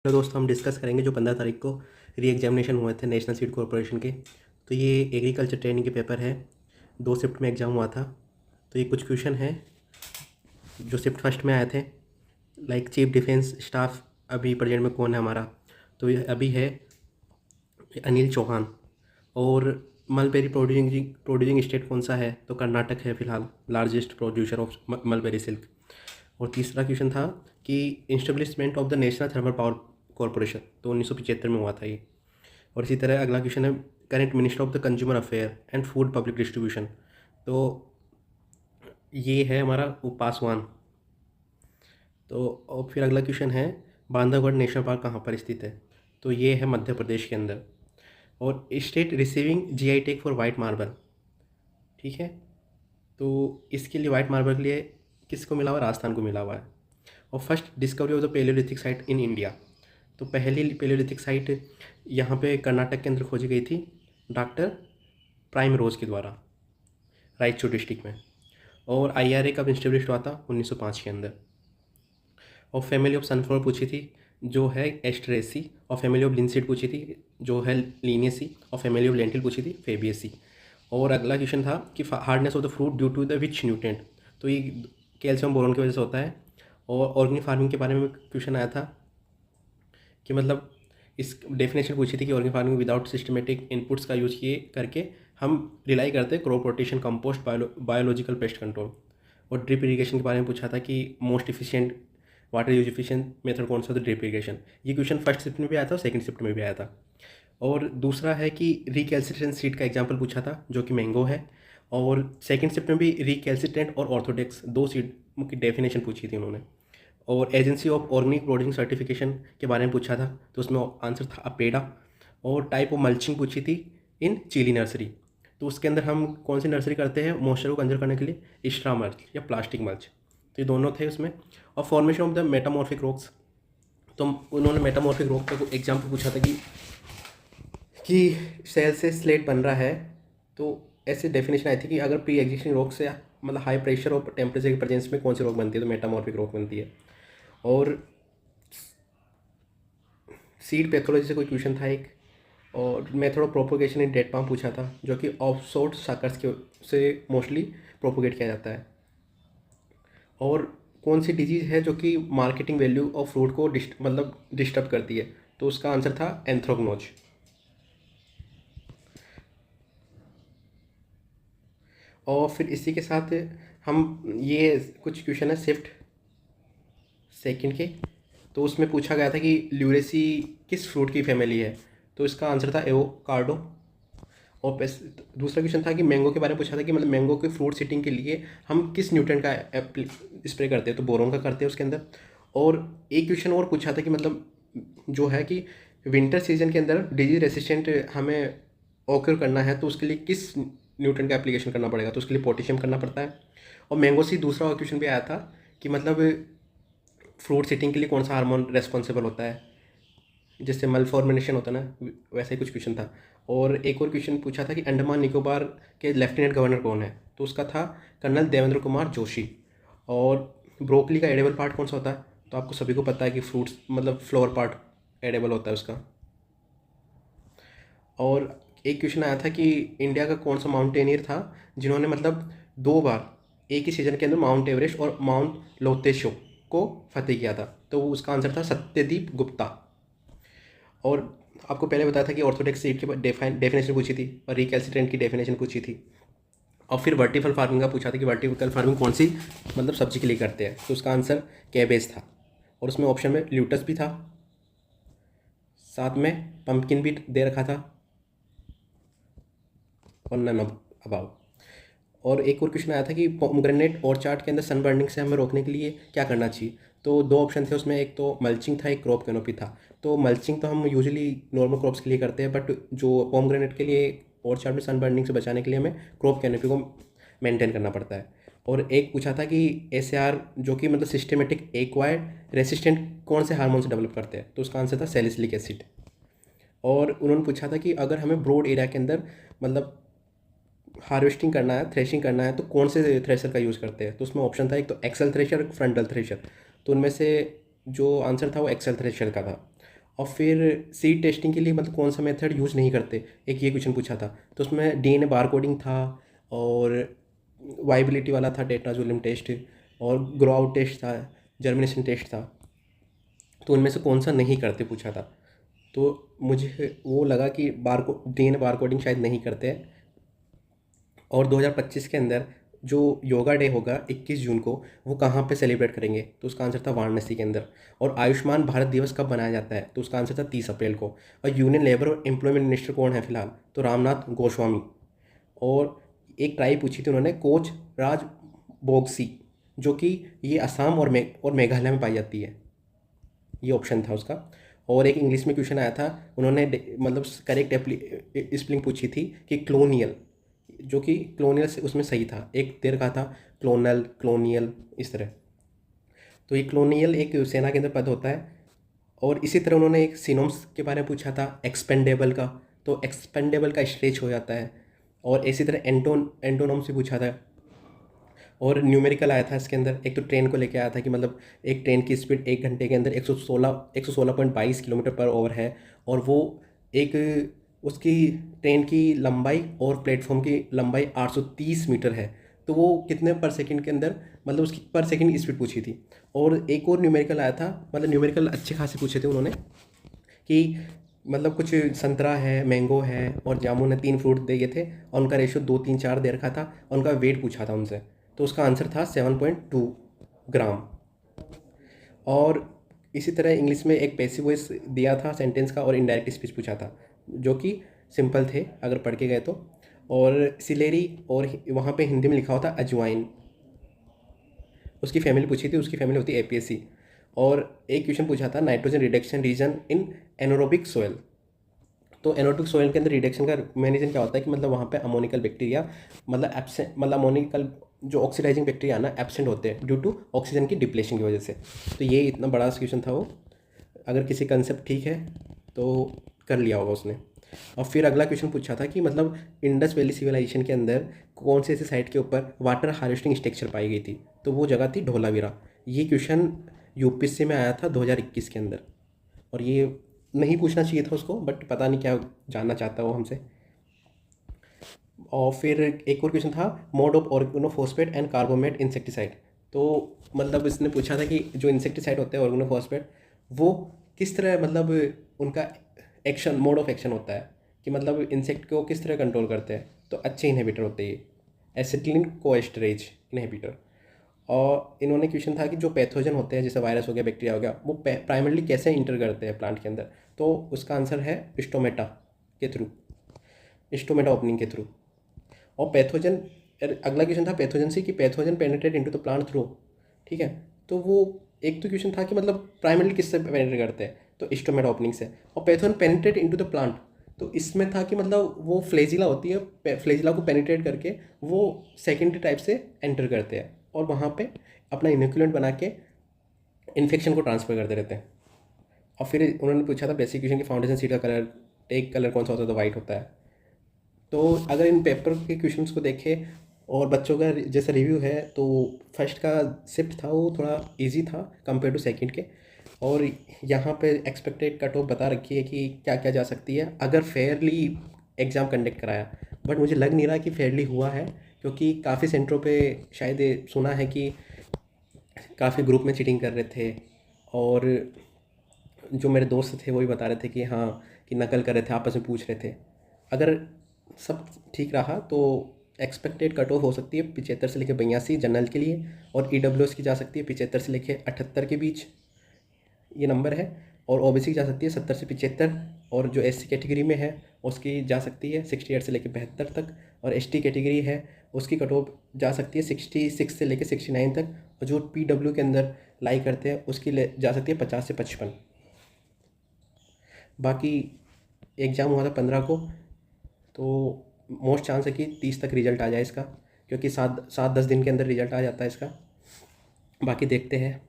Hello दोस्तों, हम discuss करेंगे जो 15 तारीख को री एग्जामिनेशन हुए थे नेशनल सीड कॉरपोरेशन के। तो ये एग्रीकल्चर ट्रेनिंग के पेपर है, 2 शिफ्ट में एग्ज़ाम हुआ था। तो ये कुछ क्वेश्चन हैं जो शिफ्ट फर्स्ट में आए थे। लाइक चीफ डिफेंस स्टाफ अभी प्रेजेंट में कौन है हमारा, तो ये अभी है अनिल चौहान। और मलबेरी प्रोड्यूसिंग स्टेट कौन सा है, तो कर्नाटक है फिलहाल, largest producer of mulberry silk. और तीसरा क्वेश्चन था कि establishment of the national thermal power corporation, तो 1975 में हुआ था ये। और इसी तरह अगला क्वेश्चन है current minister of the consumer affair and food public distribution, तो ये है हमारा पासवान। तो और फिर अगला क्वेश्चन है बांधवगढ़ नेशनल पार्क कहाँ पर स्थित है, तो ये है मध्य प्रदेश के अंदर। और state receiving GI tag for white marble, ठीक है। तो इसके लिए वाइट मार्बल के लिए किसको मिला हुआ, राजस्थान को मिला हुआ है। और first discovery of the paleolithic site in India, तो पहली पेलियोलिथिक साइट यहाँ पे कर्नाटक के अंदर खोजी गई थी डॉक्टर प्राइम रोज के द्वारा, रायचूर डिस्ट्रिक्ट में। और आईआरए कब इंस्टेब्लिश हुआ था, 1905 के अंदर। और फैमिली ऑफ सनफ्लावर पूछी थी जो है एस्ट्रेसी। और फैमिली ऑफ लिंसीड पूछी थी जो है लीनियसी। और फैमिली ऑफ लेंटिल पूछी थी फेबियसी। और अगला क्वेश्चन था कि hardness of the fruit due to the which nutrient, तो ये कैल्शियम बोरोन की वजह से होता है। और ऑर्गेनिक फार्मिंग के बारे में क्वेश्चन आया था कि मतलब इस डेफिनेशन पूछी थी कि organic farming without systematic inputs का यूज किए करके हम रिलाई करते हैं crop rotation, compost, biological pest control. और ड्रिप इरीगेशन के बारे में पूछा था कि most efficient water use efficient method कौन सा होता है, ड्रिप इरीगेशन। ये क्वेश्चन फर्स्ट शिफ्ट में भी आया था और सेकंड शिफ्ट में भी आया था। और दूसरा है कि रिकैल्सिट्रेंट सीड का एग्जाम्पल पूछा था जो कि मैंगो है। और सेकंड शिफ्ट में भी रिकैल्सिट्रेंट और ऑर्थोडेक्स 2 सीड की डेफिनेशन पूछी थी उन्होंने। और agency of organic producing certification के बारे में पूछा था, तो उसमें आंसर था अपेडा। और टाइप ऑफ मल्चिंग पूछी थी इन चिली नर्सरी, तो उसके अंदर हम कौन सी नर्सरी करते हैं मॉइस्चर को कंजर्व करने के लिए, स्ट्रा मल्च या प्लास्टिक मल्च। तो ये दोनों थे उसमें। और formation of the metamorphic rocks, तो उन्होंने मेटामॉर्फिक रॉक का एग्जाम्पल पूछा था कि सेल से स्लेट बन रहा है। तो ऐसे डेफिनेशन आई थी कि अगर प्री एग्जिस्टिंग रॉक से मतलब हाई प्रेशर और टेम्परेचर की प्रेजेंस में कौन सी रॉक बनती है, तो मेटामॉर्फिक रॉक बनती है। और सीड पैथोलॉजी से कोई क्वेश्चन था एक। और method of propagation in date palm पूछा था जो कि ऑफशोट साकर्स के से मोस्टली प्रोपोगेट किया जाता है। और कौन सी डिजीज़ है जो कि मार्केटिंग वैल्यू ऑफ फ्रूट को मतलब डिस्टर्ब करती है, तो उसका आंसर था एंथ्रोक्नोज। और फिर इसी के साथ हम ये कुछ क्वेश्चन है शिफ्ट सेकंड के, तो उसमें पूछा गया था कि ल्यूरेसी किस फ्रूट की फैमिली है, तो इसका आंसर था एवोकाडो। और दूसरा क्वेश्चन था कि मैंगो के बारे में पूछा था कि मतलब मैंगो के फ्रूट सीटिंग के लिए हम किस न्यूट्रिएंट का स्प्रे करते हैं, तो बोरोन का करते हैं उसके अंदर। और एक क्वेश्चन और पूछा था कि मतलब जो है कि विंटर सीजन के अंदर डिजीज रेसिस्टेंट हमें ऑक्यूर करना है, तो उसके लिए किस न्यूट्रिएंट का एप्लीकेशन करना पड़ेगा, तो उसके लिए पोटेशियम करना पड़ता है। और मैंगो से दूसरा क्वेश्चन भी आया था कि मतलब फ्रूट सीटिंग के लिए कौन सा हार्मोन रेस्पॉन्सिबल होता है, जिससे मल फॉर्मेशन होता है ना, वैसा ही कुछ क्वेश्चन था। और एक और क्वेश्चन पूछा था कि अंडमान निकोबार के लेफ्टिनेंट गवर्नर कौन है, तो उसका था कर्नल देवेंद्र कुमार जोशी। और ब्रोकली का एडेबल पार्ट कौन सा होता है, तो आपको सभी को पता है कि फ्रूट्स मतलब फ्लोवर पार्ट एडेबल होता है उसका। और एक क्वेश्चन आया था कि इंडिया का कौन सा माउंटेनियर था जिन्होंने मतलब 2 बार एक ही सीजन के अंदर माउंट एवरेस्ट और माउंट लोतेशो को फतेह किया था, तो उसका आंसर था सत्यदीप गुप्ता। और आपको पहले बताया था कि ऑर्थोडॉक्स सीड की डेफिनेशन पूछी थी और रिकैल्सिट्रेंट की डेफिनेशन पूछी थी। और फिर वर्टिकल फार्मिंग का पूछा था कि वर्टिकल फार्मिंग कौन सी मतलब सब्जी के लिए करते हैं, तो उसका आंसर कैबेज था। और उसमें ऑप्शन में ल्यूटस भी था, साथ में पंपकिन भी दे रखा था, और नन अबाउ। और एक और क्वेश्चन आया था कि पोमग्रेनेट और चार्ट के अंदर सन बर्निंग से हमें रोकने के लिए क्या करना चाहिए, तो 2 ऑप्शन थे उसमें, एक तो मल्चिंग था, एक क्रॉप कैनोपी था। तो मल्चिंग तो हम यूजुअली नॉर्मल क्रॉप्स के लिए करते हैं, बट जो पोमग्रेनेट के लिए और चार्ट में सन बर्निंग से बचाने के लिए हमें क्रॉप कैनोपी को मेंटेन करना पड़ता है। और एक पूछा था कि एसएआर जो कि मतलब सिस्टमेटिक एक्वायर्ड रेसिस्टेंट कौन से हार्मोन से डेवलप करते हैं, तो उसका आंसर था सैलिसिलिक एसिड। और उन्होंने पूछा था कि अगर हमें ब्रॉड एरिया के अंदर मतलब हार्वेस्टिंग करना है, थ्रेशिंग करना है, तो कौन से थ्रेशर का यूज़ करते हैं, तो उसमें ऑप्शन था एक तो एक्सेल थ्रेशर, एक फ्रंटल थ्रेशर। तो उनमें से जो आंसर था वो एक्सेल थ्रेशर का था। और फिर सीड टेस्टिंग के लिए मतलब कौन सा मेथड यूज़ नहीं करते, एक ये क्वेश्चन पूछा था। तो उसमें डीएनए बार कोडिंग था और वाइबिलिटी वाला था, टेट्राजोलियम टेस्ट और ग्रो आउट टेस्ट था, जर्मिनेशन टेस्ट था। तो उनमें से कौन सा नहीं करते पूछा था। तो मुझे वो लगा कि डीएनए बार कोडिंग शायद नहीं करते हैं। और 2025 के अंदर जो योगा डे होगा 21 जून को, वो कहाँ पे सेलिब्रेट करेंगे, तो उसका आंसर था वाराणसी के अंदर। और आयुष्मान भारत दिवस कब मनाया जाता है, तो उसका आंसर था 30 अप्रैल को। और यूनियन लेबर और एम्प्लॉयमेंट मिनिस्टर कौन है फिलहाल, तो रामनाथ गोस्वामी। और एक ट्राई पूछी थी उन्होंने, कोच राज बोगसी, जो कि ये असम और मेघालय में पाई जाती है, ये ऑप्शन था उसका। और एक इंग्लिश में क्वेश्चन आया था, उन्होंने मतलब करेक्ट स्पेलिंग पूछी थी कि क्लोनियल, जो कि क्लोनियल से उसमें सही था, एक देर का था क्लोनल, क्लोनियल, इस तरह। तो ये क्लोनियल एक सेना के अंदर पद होता है। और इसी तरह उन्होंने एक सिनोम्स के बारे में पूछा था, एक्सपेंडेबल का, तो एक्सपेंडेबल का स्ट्रेच हो जाता है। और इसी तरह एंटोनोम्स भी पूछा था। और न्यूमेरिकल आया था इसके अंदर, एक तो ट्रेन को लेके आया था कि मतलब एक ट्रेन की स्पीड 1 घंटे के अंदर 116.22 किलोमीटर पर आवर है। और वो एक उसकी ट्रेन की लंबाई और प्लेटफॉर्म की लंबाई 830 मीटर है। तो वो कितने पर सेकंड के अंदर, मतलब उसकी पर सेकंड स्पीड पूछी थी। और एक और न्यूमेरिकल आया था, मतलब न्यूमेरिकल अच्छे खासे पूछे थे उन्होंने, कि मतलब कुछ संतरा है, मैंगो है और जामुन है, 3 फ्रूट दिए थे और उनका रेशियो 2, 3, 4 दे रखा था और उनका वेट पूछा था उनसे। तो उसका आंसर था 7.2 ग्राम। और इसी तरह इंग्लिश में एक पैसिव वॉइस दिया था सेंटेंस का, और इनडायरेक्ट स्पीच पूछा था, जो कि सिंपल थे अगर पढ़ के गए तो। और सिलेरी, और वहाँ पे हिंदी में लिखा होता अजवाइन। उसकी फैमिली पूछी थी, उसकी फैमिली होती है एपियसी। और एक क्वेश्चन पूछा था, नाइट्रोजन रिडक्शन रीजन इन एनोरोबिक सोयल। तो एनोरोबिक सोयल के अंदर रिडक्शन का मेन रीजन क्या होता है कि मतलब वहाँ पे अमोनिकल बैक्टीरिया, मतलब एब्सेंट, मतलब अमोनिकल जो ऑक्सीडाइजिंग बैक्टीरिया ना एब्सेंट होते हैं ड्यू टू ऑक्सीजन की डिप्लेशन की वजह से। तो ये इतना बड़ा क्वेश्चन था वो, अगर किसी कंसेप्ट ठीक है तो कर लिया होगा उसने। और फिर अगला क्वेश्चन पूछा था कि मतलब इंडस वैली सिविलाइजेशन के अंदर कौन से ऐसे साइट के ऊपर वाटर हार्वेस्टिंग स्ट्रक्चर पाई गई थी, तो वो जगह थी धोलावीरा। ये क्वेश्चन यूपीएससी में आया था 2021 के अंदर। और ये नहीं पूछना चाहिए था उसको, बट पता नहीं क्या जानना चाहता है वो हमसे। और फिर एक और क्वेश्चन था, mode of organophosphate and कार्बोमेट insecticide. तो मतलब इसने पूछा था कि जो इंसेक्टिसाइड होते हैं ऑर्गेनोफॉस्फेट, वो किस तरह, मतलब उनका एक्शन, मोड ऑफ एक्शन होता है कि मतलब इंसेक्ट को किस तरह कंट्रोल करते हैं। तो अच्छे इनहिबिटर होते हैं ये, एसिटिलीन कोएस्टरेज इनहिबिटर। और इन्होंने क्वेश्चन था कि जो पैथोजन होते हैं जैसे वायरस हो गया, बैक्टीरिया हो गया, वो प्राइमरली कैसे इंटर करते हैं प्लांट के अंदर। तो उसका आंसर है स्टोमेटा के थ्रू, स्टोमेटा ओपनिंग के थ्रू। और पैथोजन, अगला क्वेश्चन था पैथोजन से कि pathogen penetrate into the plant through, ठीक है। तो वो एक तो क्वेश्चन था कि मतलब प्राइमरली किससे पेनिट्रेट करते हैं, तो स्टोमेटा ओपनिंग से। और pathogen penetrate into the plant, तो इसमें था कि मतलब वो फ्लेजिला होती है, फ्लेजिला को पेनिट्रेट करके वो सेकेंडरी टाइप से एंटर करते हैं और वहाँ पे अपना इनोकुलेंट बना के इन्फेक्शन को ट्रांसफर करते रहते हैं। और फिर उन्होंने पूछा था बेसिक क्वेश्चन की फाउंडेशन सीड का कलर, एक कलर कौन सा होता है, तो वाइट होता है। तो अगर इन पेपर के क्वेश्चंस को देखें और बच्चों का जैसा रिव्यू है, तो फर्स्ट का शिफ्ट था वो थोड़ा इजी था कंपेयर टू सेकंड के। और यहाँ पे एक्सपेक्टेड कट ऑफ बता रखी है कि क्या क्या जा सकती है अगर फेयरली एग्ज़ाम कंडक्ट कराया। बट मुझे लग नहीं रहा कि फेयरली हुआ है, क्योंकि काफ़ी सेंटरों पे शायद ये सुना है कि काफ़ी ग्रुप में चीटिंग कर रहे थे। और जो मेरे दोस्त थे वो भी बता रहे थे कि हाँ, कि नकल कर रहे थे, आपस में पूछ रहे थे। अगर सब ठीक रहा तो एक्सपेक्टेड कट ऑफ हो सकती है 75 से लेकर 82 जनरल के लिए। और ईडब्ल्यूएस की जा सकती है 75 से लेकर 78 के बीच, ये नंबर है। और ओबीसी की जा सकती है 70 से 75। और जो एससी कैटेगरी में है उसकी जा सकती है 68 से लेकर 72 तक। और एसटी कैटेगरी है उसकी कट ऑफ जा सकती है 66 से लेकर 69 तक। और जो पीडब्ल्यू के अंदर लाई करते हैं उसकी जा सकती है 50 से 55। बाकी एग्ज़ाम हुआ था 15 को, तो मोस्ट चांस है कि 30 तक रिजल्ट आ जाए इसका, क्योंकि 7-10 दिन के अंदर रिजल्ट आ जाता है इसका। बाकी देखते हैं।